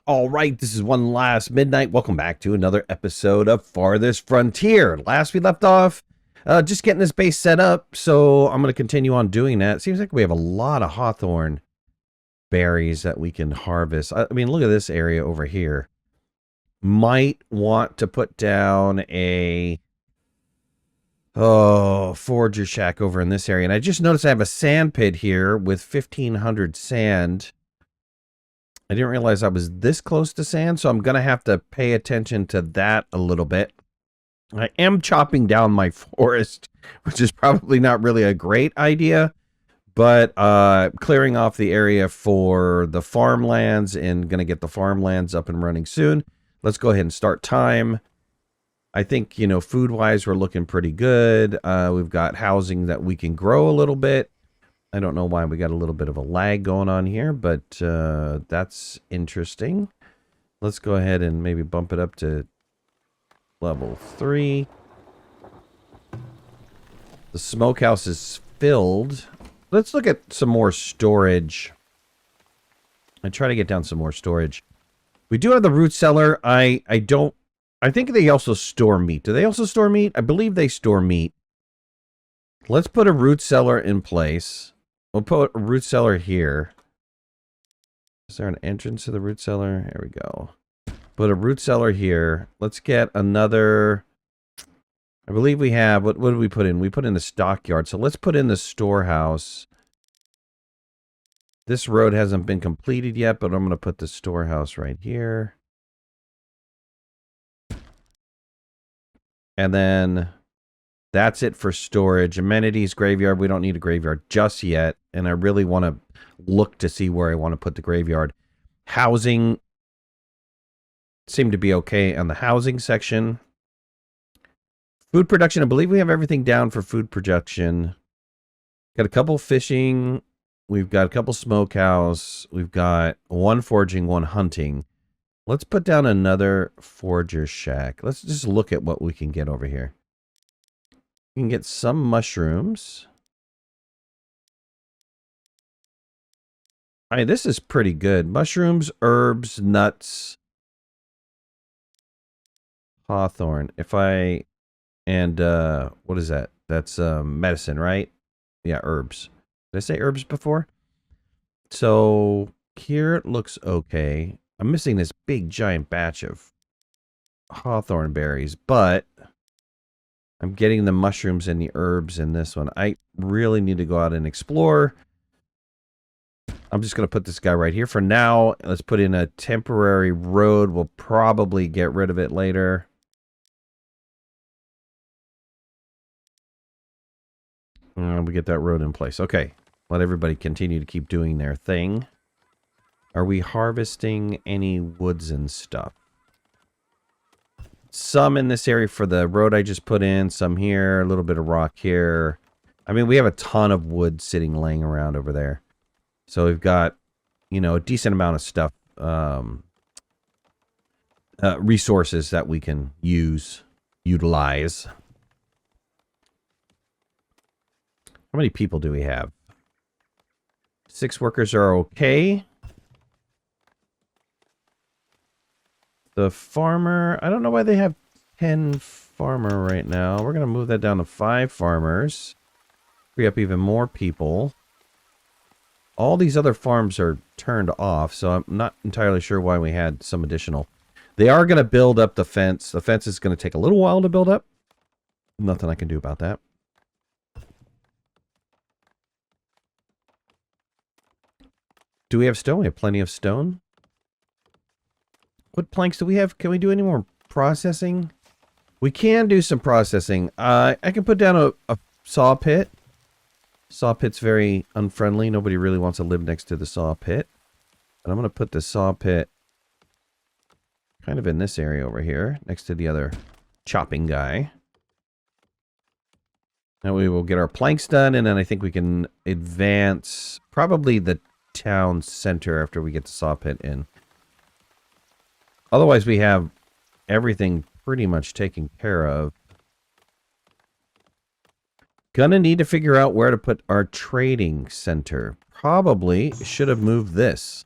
All right, this is One Last Midnight. Welcome back to another episode of Farthest Frontier. Last we left off, just getting this base set up, so I'm going to continue on doing that. It seems like we have a lot of hawthorn berries that we can harvest. I mean, look at this area over here. Might want to put down a forager shack over in this area. And I just noticed I have a sand pit here with 1,500 sand. I didn't realize I was this close to sand, so I'm going to have to pay attention to that a little bit. I am chopping down my forest, which is probably not really a great idea, but clearing off the area for the farmlands and going to get the farmlands up and running soon. Let's go ahead and start time. I think, you know, food-wise, we're looking pretty good. We've got housing that we can grow a little bit. I don't know why we got a little bit of a lag going on here, but that's interesting. Let's go ahead and maybe bump it up to level 3. The smokehouse is filled. Let's look at some more storage. I try to get down some more storage. We do have the root cellar. I think they also store meat. Do they also store meat? I believe they store meat. Let's put a root cellar in place. We'll put a root cellar here. Is there an entrance to the root cellar? Here we go. Put a root cellar here. Let's get another. I believe we have. What did we put in? We put in the stockyard. So let's put in the storehouse. This road hasn't been completed yet, but I'm going to put the storehouse right here. And then that's it for storage. Amenities, graveyard. We don't need a graveyard just yet. And I really want to look to see where I want to put the graveyard. Housing seemed to be okay on the housing section. Food production. I believe we have everything down for food production. Got a couple fishing. We've got a couple smokehouse. We've got one foraging, one hunting. Let's put down another forager shack. Let's just look at what we can get over here. We can get some mushrooms. All right, this is pretty good. Mushrooms, herbs, nuts, hawthorn. And what is that? That's medicine, right? Yeah, herbs. Did I say herbs before? So here it looks okay. I'm missing this big giant batch of hawthorn berries, but I'm getting the mushrooms and the herbs in this one. I really need to go out and explore. I'm just going to put this guy right here for now. Let's put in a temporary road. We'll probably get rid of it later. We get that road in place. Okay. Let everybody continue to keep doing their thing. Are we harvesting any woods and stuff? Some in this area for the road I just put in. Some here. A little bit of rock here. I mean, we have a ton of wood sitting laying around over there. So we've got, you know, a decent amount of stuff. Resources that we can utilize. How many people do we have? 6 workers are okay. The farmer, I don't know why they have 10 farmer right now. We're going to move that down to 5 farmers. Free up even more people. All these other farms are turned off, so I'm not entirely sure why we had some additional. They are going to build up the fence. The fence is going to take a little while to build up. Nothing I can do about that. Do we have stone? We have plenty of stone. What planks do we have? Can we do any more processing? We can do some processing. I can put down a saw pit. Saw pit's very unfriendly. Nobody really wants to live next to the saw pit. But I'm going to put the saw pit kind of in this area over here, next to the other chopping guy. Now we will get our planks done, and then I think we can advance probably the town center after we get the saw pit in. Otherwise, we have everything pretty much taken care of. Gonna need to figure out where to put our trading center. Probably should have moved this.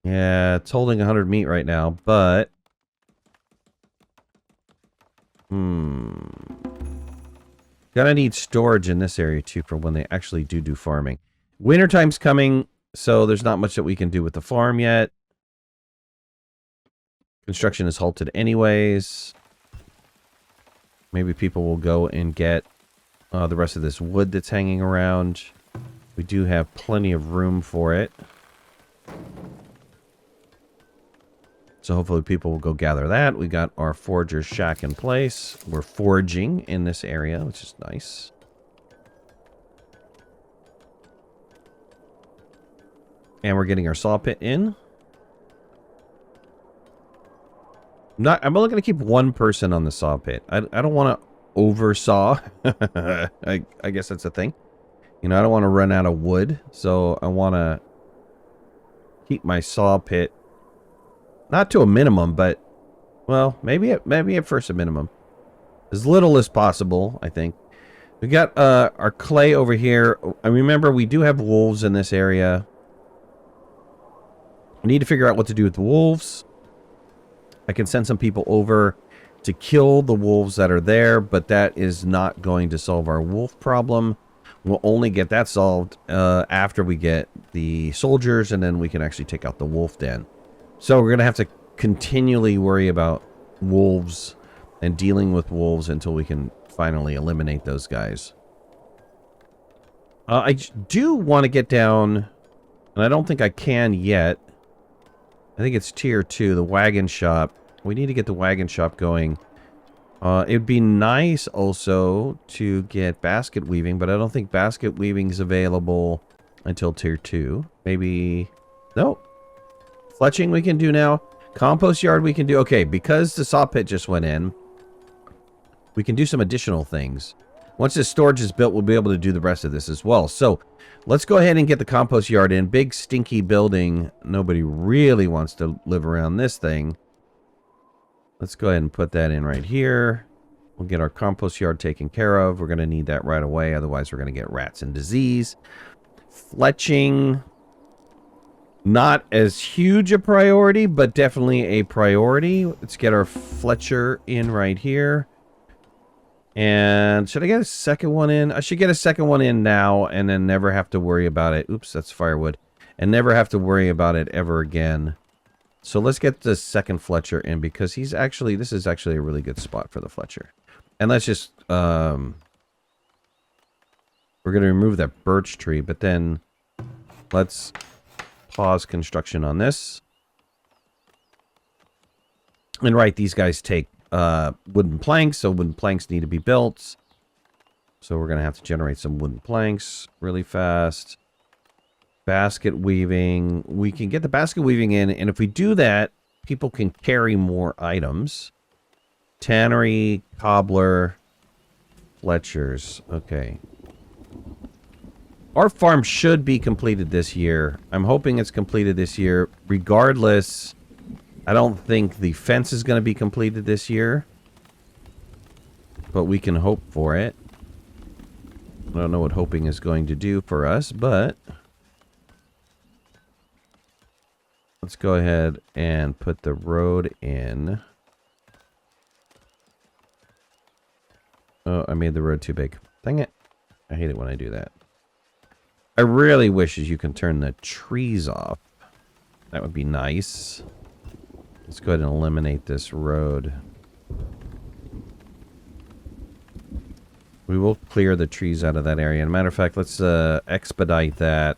Yeah, it's holding 100 meat right now, but... Gonna need storage in this area, too, for when they actually do farming. Wintertime's coming, so there's not much that we can do with the farm yet. Construction is halted anyways. Maybe people will go and get the rest of this wood that's hanging around. We do have plenty of room for it. So hopefully people will go gather that. We got our forager's shack in place. We're foraging in this area, which is nice. And we're getting our saw pit in. I'm only going to keep one person on the saw pit. I don't want to oversaw. I guess that's a thing. You know, I don't want to run out of wood. So I want to keep my saw pit not to a minimum, but, well, maybe at first a minimum. As little as possible, I think. We got our clay over here. I remember we do have wolves in this area. We need to figure out what to do with the wolves. I can send some people over to kill the wolves that are there, but that is not going to solve our wolf problem. We'll only get that solved after we get the soldiers, and then we can actually take out the wolf den. So we're going to have to continually worry about wolves and dealing with wolves until we can finally eliminate those guys. I do want to get down, and I don't think I can yet. I think it's tier 2, the wagon shop. We need to get the wagon shop going. It would be nice also to get basket weaving, but I don't think basket weaving is available until tier 2. Maybe... Nope. Fletching we can do now. Compost yard we can do. Okay, because the saw pit just went in, we can do some additional things. Once this storage is built, we'll be able to do the rest of this as well. So, let's go ahead and get the compost yard in. Big, stinky building. Nobody really wants to live around this thing. Let's go ahead and put that in right here. We'll get our compost yard taken care of. We're going to need that right away. Otherwise, we're going to get rats and disease. Fletching... Not as huge a priority, but definitely a priority. Let's get our Fletcher in right here. And should I get a second one in? I should get a second one in now and then never have to worry about it. Oops, that's firewood. And never have to worry about it ever again. So let's get the second Fletcher in because this is actually a really good spot for the Fletcher. And let's just, we're going to remove that birch tree, but then let's... pause construction on this. And right, these guys take wooden planks, so wooden planks need to be built. So we're going to have to generate some wooden planks really fast. Basket weaving. We can get the basket weaving in, and if we do that, people can carry more items. Tannery, cobbler, Fletchers. Okay. Our farm should be completed this year. I'm hoping it's completed this year. Regardless, I don't think the fence is going to be completed this year. But we can hope for it. I don't know what hoping is going to do for us, but... let's go ahead and put the road in. Oh, I made the road too big. Dang it. I hate it when I do that. I really wish you can turn the trees off. That would be nice. Let's go ahead and eliminate this road. We will clear the trees out of that area. As a matter of fact, let's expedite that.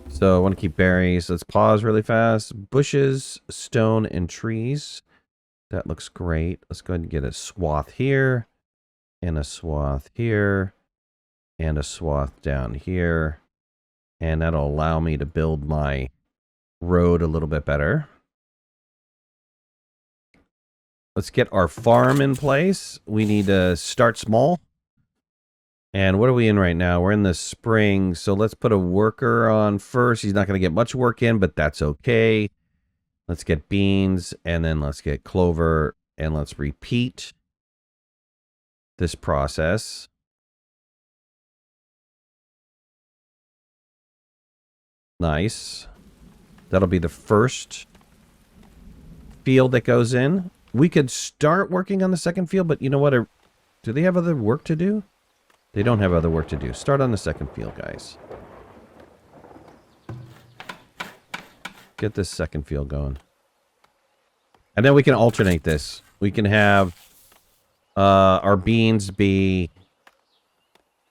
So I want to keep berries. Let's pause really fast. Bushes, stone, and trees. That looks great. Let's go ahead and get a swath here. And a swath here. And a swath down here. And that'll allow me to build my road a little bit better. Let's get our farm in place. We need to start small. And what are we in right now? We're in the spring. So let's put a worker on first. He's not going to get much work in, but that's okay. Let's get beans. And then let's get clover. And let's repeat this process. Nice. That'll be the first field that goes in. We could start working on the second field, but you know what? Do they have other work to do? They don't have other work to do. Start on the second field, guys. Get this second field going. And then we can alternate this. We can have our beans be...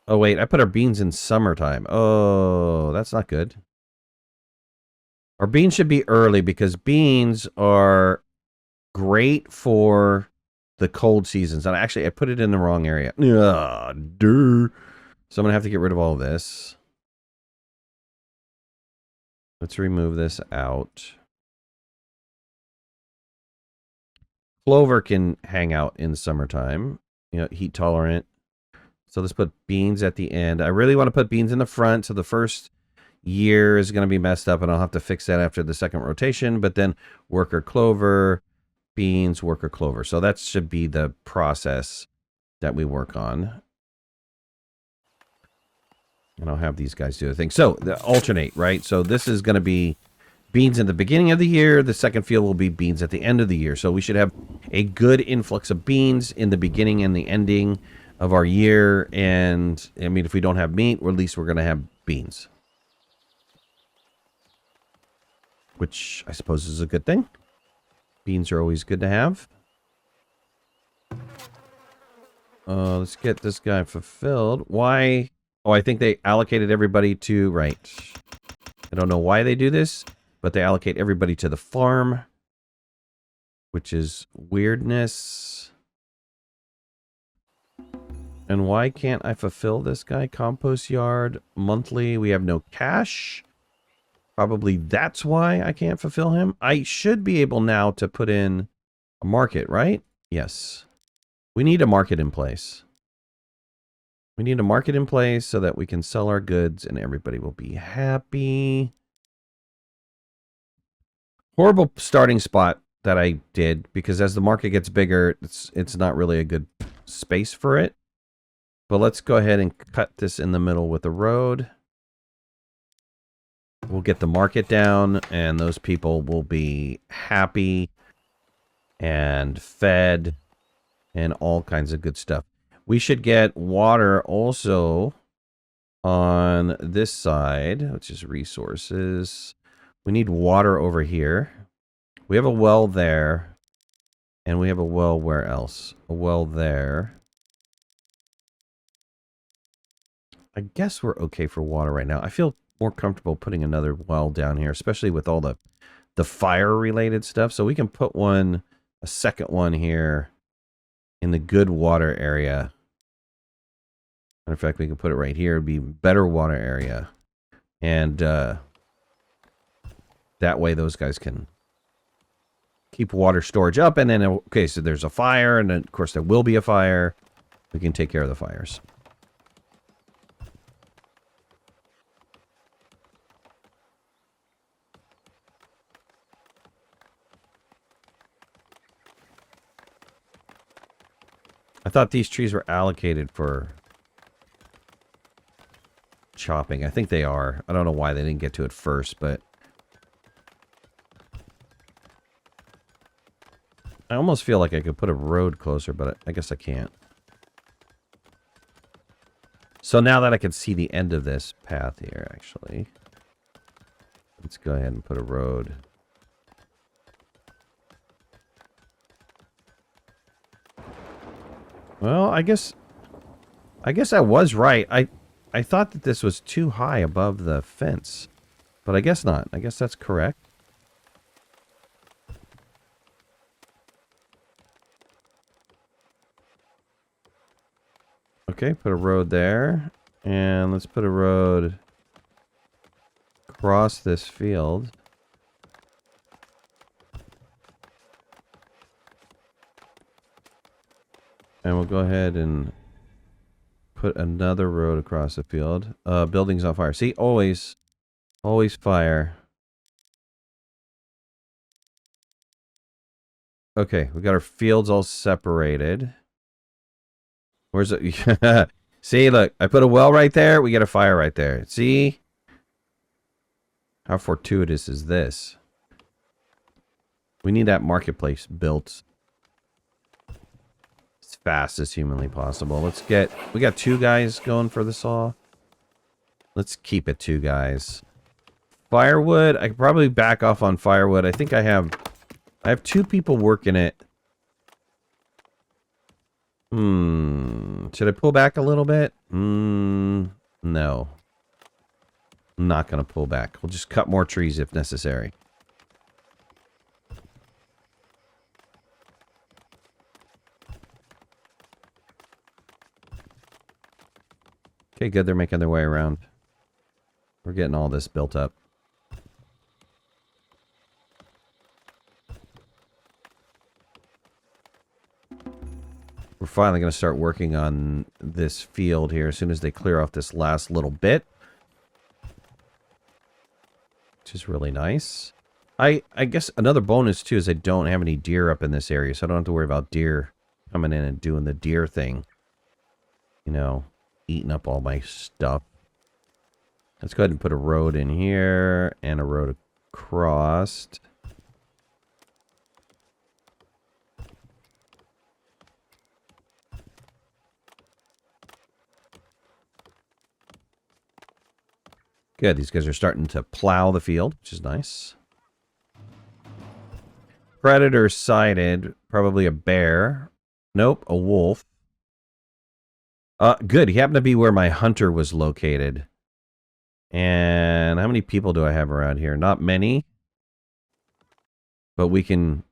Oh, wait. I put our beans in summertime. Oh, that's not good. Our beans should be early because beans are great for the cold seasons. And actually, I put it in the wrong area. So I'm going to have to get rid of all this. Let's remove this out. Clover can hang out in summertime. You know, heat tolerant. So let's put beans at the end. I really want to put beans in the front. So the first year is going to be messed up and I'll have to fix that after the second rotation. But then worker clover, beans, worker clover. So that should be the process that we work on. And I'll have these guys do a thing. So the alternate, right? So this is going to be beans in the beginning of the year. The second field will be beans at the end of the year. So we should have a good influx of beans in the beginning and the ending of our year. And I mean, if we don't have meat, or at least we're going to have beans. Which I suppose is a good thing. Beans are always good to have. Let's get this guy fulfilled. Why? Oh, I think they allocated everybody to... Right. I don't know why they do this, but they allocate everybody to the farm. Which is weirdness. And why can't I fulfill this guy? Compost yard, monthly. We have no cash. Probably that's why I can't fulfill him. I should be able now to put in a market, right? Yes. We need a market in place. We need a market in place so that we can sell our goods and everybody will be happy. Horrible starting spot that I did because as the market gets bigger, it's not really a good space for it. But let's go ahead and cut this in the middle with the road. We'll get the market down and those people will be happy and fed and all kinds of good stuff. We should get water also on this side, which is resources. We need water over here. We have a well there. And we have a well where else? A well there. I guess we're okay for water right now. I feel more comfortable putting another well down here, especially with all the fire-related stuff. So we can put a second one here in the good water area. Matter of fact, we can put it right here. It'd be better water area. And that way those guys can keep water storage up. And then, okay, so there's a fire. And then, of course, there will be a fire. We can take care of the fires. I thought these trees were allocated for chopping. I think they are. I don't know why they didn't get to it first, but I almost feel like I could put a road closer, but I guess I can't. So now that I can see the end of this path here, actually, let's go ahead and put a road. Well, I guess I was right. I thought that this was too high above the fence, but I guess not. I guess that's correct. Okay, put a road there, and let's put a road across this field. And we'll go ahead and put another road across the field. Buildings on fire. See, always fire. Okay, we got our fields all separated. Where's it? See, look, I put a well right there. We get a fire right there. See? How fortuitous is this? We need that marketplace built as fast as humanly possible. Let's get... We got 2 guys going for the saw. Let's keep it 2 guys. Firewood. I could probably back off on firewood. I think I have 2 people working it. Should I pull back a little bit? No. I'm not going to pull back. We'll just cut more trees if necessary. Okay, good. They're making their way around. We're getting all this built up. We're finally going to start working on this field here as soon as they clear off this last little bit. Which is really nice. I guess another bonus, too, is I don't have any deer up in this area, so I don't have to worry about deer coming in and doing the deer thing. You know, eating up all my stuff. Let's go ahead and put a road in here and a road across. Good, these guys are starting to plow the field, which is nice. Predator sighted, probably a bear. Nope, a wolf. Good, he happened to be where my hunter was located. And how many people do I have around here? Not many. But we can...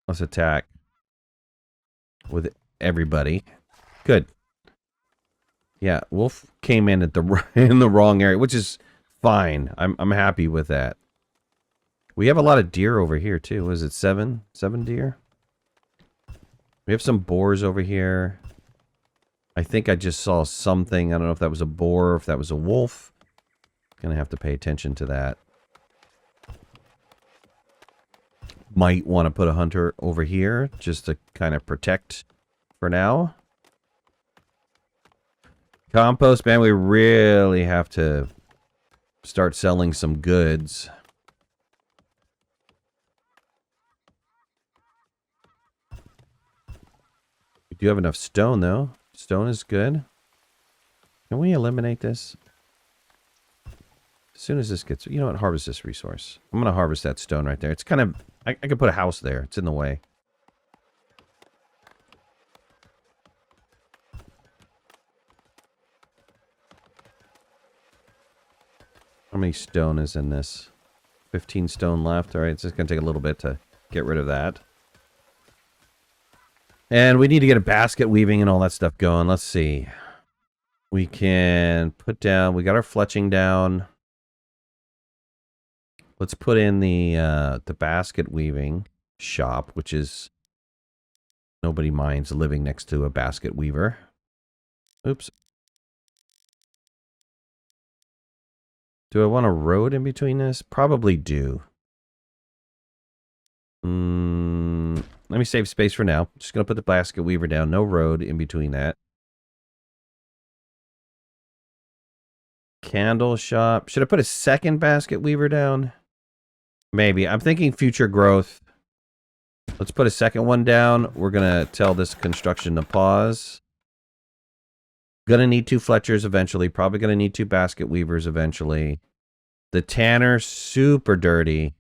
Let's attack with everybody. Good. Yeah, wolf came in at in the wrong area, which is fine. I'm happy with that. We have a lot of deer over here too. What is it, 7 deer? We have some boars over here. I think I just saw something. I don't know if that was a boar or if that was a wolf. Gonna have to pay attention to that. Might want to put a hunter over here just to kind of protect for now. Compost, man, we really have to start selling some goods. We do have enough stone, though. Stone is good. Can we eliminate this? As soon as this gets... You know what? Harvest this resource. I'm going to harvest that stone right there. It's kind of... I could put a house there. It's in the way. How many stone is in this? 15 stone left. All right, it's just going to take a little bit to get rid of that. And we need to get a basket weaving and all that stuff going. Let's see. We can put down... We got our fletching down. Let's put in the basket weaving shop, which is... Nobody minds living next to a basket weaver. Oops. Do I want a road in between this? Probably do. Let me save space for now. Just going to put the basket weaver down. No road in between that. Candle shop. Should I put a second basket weaver down? Maybe. I'm thinking future growth. Let's put a second one down. We're going to tell this construction to pause. Gonna need 2 Fletchers eventually. Probably gonna need 2 basket weavers eventually. The tanner, super dirty.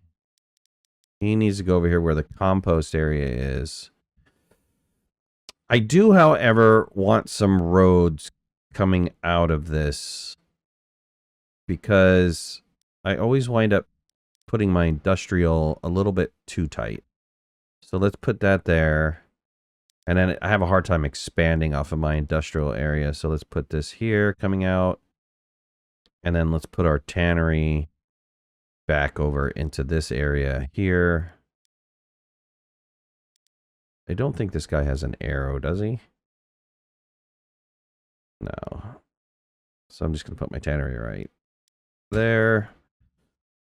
He needs to go over here where the compost area is. I do, however, want some roads coming out of this. Because I always wind up putting my industrial a little bit too tight. So let's put that there. And then I have a hard time expanding off of my industrial area. So let's put this here coming out. And then let's put our tannery back over into this area here. I don't think this guy has an arrow, does he? No. So I'm just going to put my tannery right there.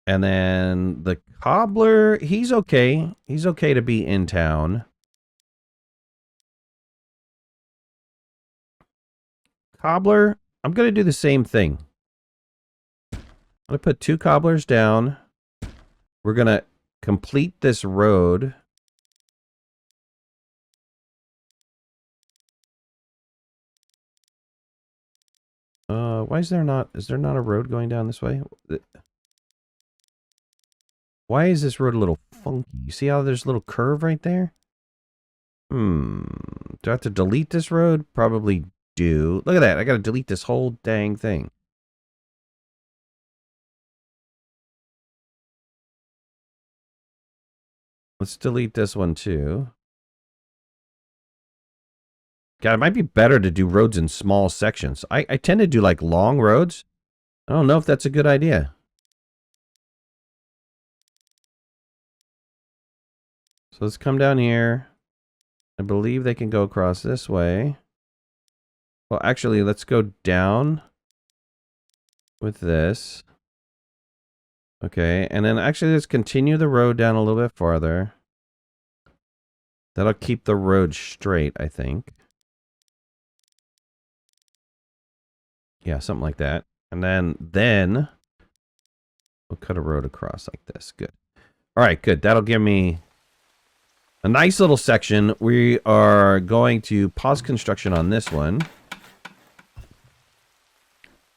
And then the cobbler, he's okay. He's okay to be in town. Cobbler, I'm going to do the same thing. I'm going to put 2 cobblers down. We're going to complete this road. Why is there not a road going down this way? Why is this road a little funky? You see how there's a little curve right there? Do I have to delete this road? Probably do. Look at that. I got to delete this whole dang thing. Let's delete this one too. God, it might be better to do roads in small sections. I tend to do like long roads. I don't know if that's a good idea. So let's come down here. I believe they can go across this way. Well, actually, let's go down with this. Okay, and then actually let's continue the road down a little bit farther. That'll keep the road straight, I think. Yeah, something like that. And then we'll cut a road across like this. Good. All right, good. That'll give me a nice little section. We are going to pause construction on this one.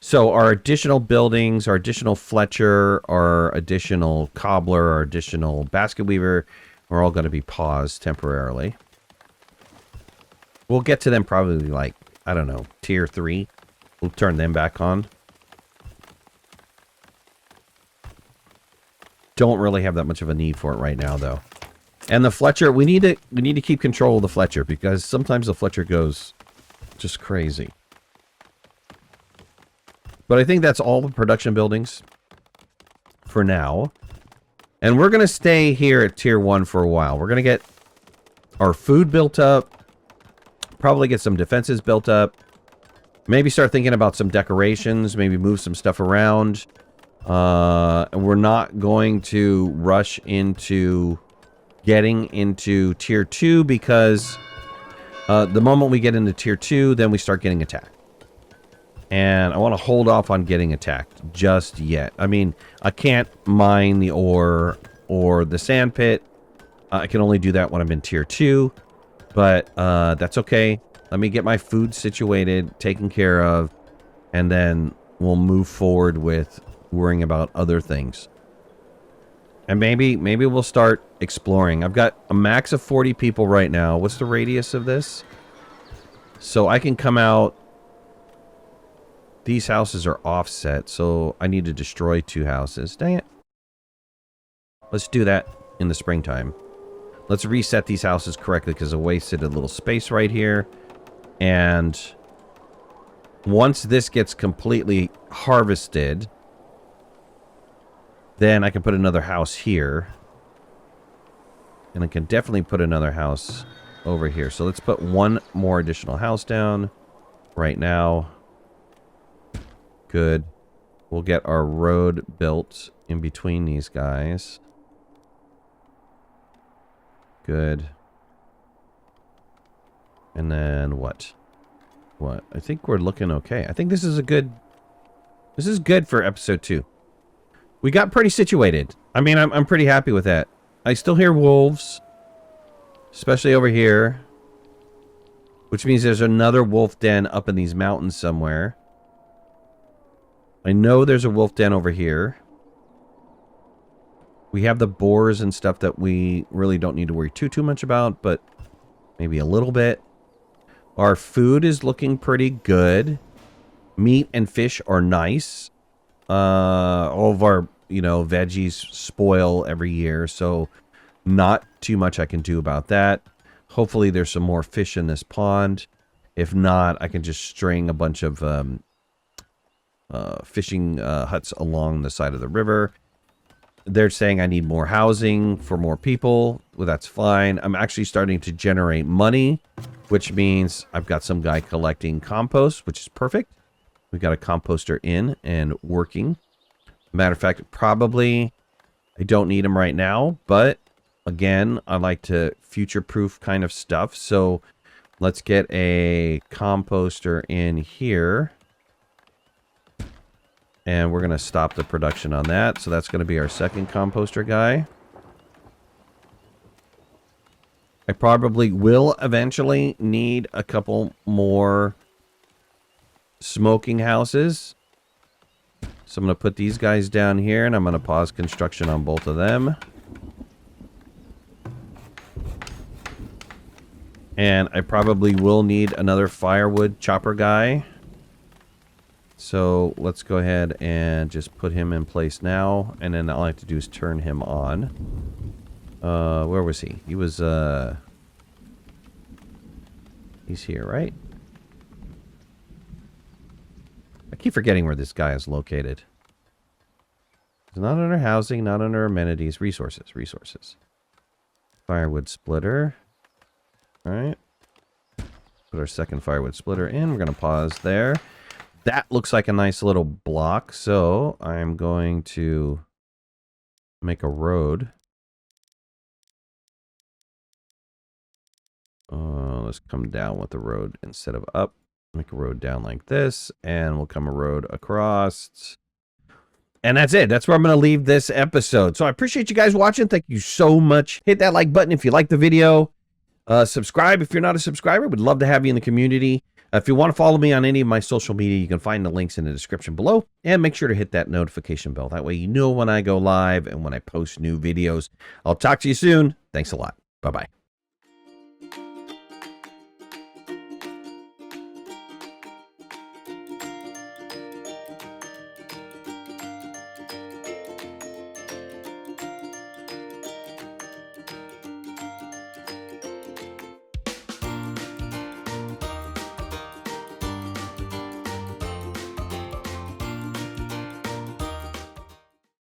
So our additional buildings, our additional Fletcher, our additional cobbler, our additional basket weaver, are all going to be paused temporarily. We'll get to them probably like, I don't know, tier 3. We'll turn them back on. Don't really have that much of a need for it right now, though. And the Fletcher, we need to keep control of the Fletcher because sometimes the Fletcher goes just crazy. But I think that's all the production buildings for now. And we're going to stay here at tier 1 for a while. We're going to get our food built up. Probably get some defenses built up. Maybe start thinking about some decorations. Maybe move some stuff around. And we're not going to rush into getting into tier 2 because the moment we get into tier 2, then we start getting attacked. And I want to hold off on getting attacked just yet. I mean, I can't mine the ore or the sand pit. I can only do that when I'm in tier 2. But that's okay. Let me get my food situated, taken care of, and then we'll move forward with worrying about other things. And maybe we'll start exploring. I've got a max of 40 people right now. What's the radius of this? So I can come out. These houses are offset, so I need to destroy 2 houses. Dang it. Let's do that in the springtime. Let's reset these houses correctly because I wasted a little space right here. And once this gets completely harvested, then I can put another house here. And I can definitely put another house over here. So let's put 1 more additional house down right now. Good. We'll get our road built in between these guys. Good. And then what? What? I think we're looking okay. I think this is a good... This is good for episode 2. We got pretty situated. I mean, I'm pretty happy with that. I still hear wolves. Especially over here. Which means there's another wolf den up in these mountains somewhere. I know there's a wolf den over here. We have the boars and stuff that we really don't need to worry too much about, but maybe a little bit. Our food is looking pretty good. Meat and fish are nice. All of our, veggies spoil every year, so not too much I can do about that. Hopefully there's some more fish in this pond. If not, I can just string a bunch of fishing huts along the side of the river. They're saying I need more housing for more people. Well, that's fine. I'm actually starting to generate money, which means I've got some guy collecting compost, which is perfect. We've got a composter in and working. Matter of fact, probably I don't need him right now, but again, I like to future-proof kind of stuff. So let's get a composter in here. And we're going to stop the production on that. So that's going to be our second composter guy. I probably will eventually need a couple more smoking houses. So I'm going to put these guys down here, and I'm going to pause construction on both of them. And I probably will need another firewood chopper guy. So let's go ahead and just put him in place now. And then all I have to do is turn him on. Where was he? He was, he's here, right? I keep forgetting where this guy is located. It's not under housing, not under amenities. Resources. Firewood splitter. Alright. Put our second firewood splitter in. We're going to pause there. That looks like a nice little block. So I'm going to make a road. Let's come down with the road instead of up. Make a road down like this, and we'll come a road across. And that's it. That's where I'm going to leave this episode. So I appreciate you guys watching. Thank you so much. Hit that like button if you like the video. Subscribe if you're not a subscriber. Would love to have you in the community. If you want to follow me on any of my social media, you can find the links in the description below. And make sure to hit that notification bell. That way you know when I go live and when I post new videos. I'll talk to you soon. Thanks a lot. Bye-bye.